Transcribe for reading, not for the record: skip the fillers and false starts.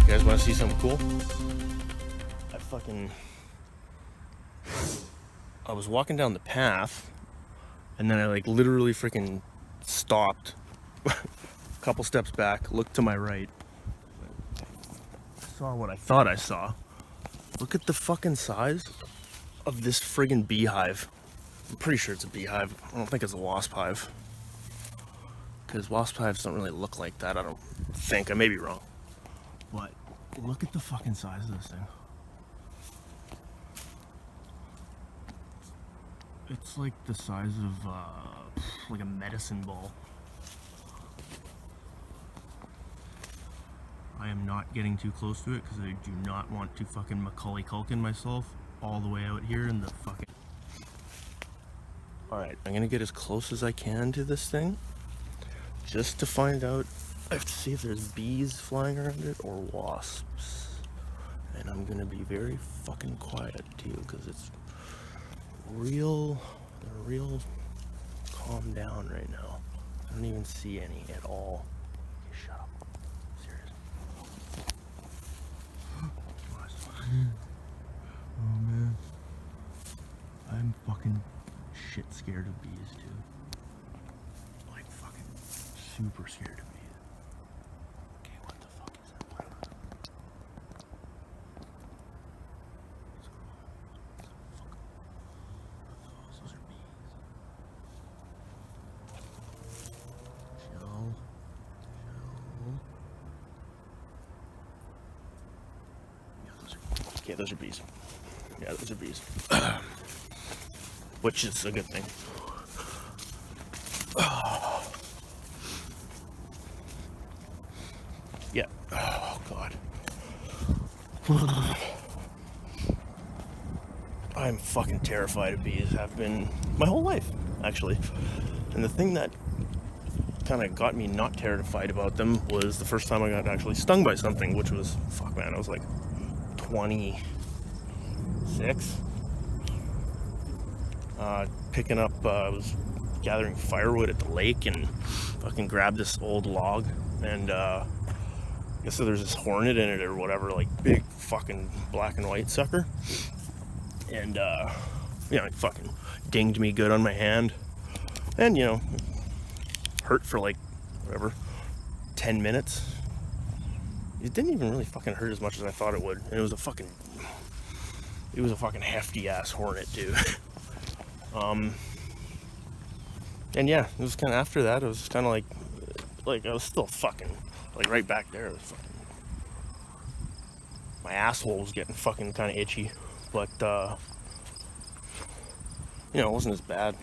You guys want to see something cool? I was walking down the path, and then I like literally freaking stopped, a couple steps back, looked to my right, saw what I thought I saw. Look at the fucking size of this friggin' beehive. I'm pretty sure it's a beehive. I don't think it's a wasp hive, because wasp hives don't really look like that. I don't think. I may be wrong, but look at the fucking size of this thing. It's like the size of like a medicine ball. I am not getting too close to it because I do not want to fucking Macaulay Culkin myself all the way out here in the fucking... Alright, I'm gonna get as close as I can to this thing just to find out. I have to see if there's bees flying around it or wasps. And I'm gonna be very fucking quiet too because it's real calm down right now. I don't even see any at all. Okay, shut up. Serious. Oh man. I'm fucking shit scared of bees too. Like fucking super scared of bees. Okay, what the fuck is that? Those are bees. Shell. Yeah, those are bees. Yeah, those are bees. Which is a good thing. Yeah. Oh, God. I'm fucking terrified of bees. I've been my whole life, actually. And the thing that kind of got me not terrified about them was the first time I got actually stung by something, which was, fuck man, I was like 26. Picking up, I was gathering firewood at the lake and fucking grabbed this old log, and I guess there's this hornet in it or whatever, like big fucking black and white sucker, and it fucking dinged me good on my hand, and hurt for like whatever 10 minutes. It didn't even really fucking hurt as much as I thought it would, and it was a fucking hefty ass hornet too. And yeah, it was kind of after that, it was kind of like I was still fucking, like right back there, it was fucking, my asshole was getting fucking kind of itchy, but, it wasn't as bad.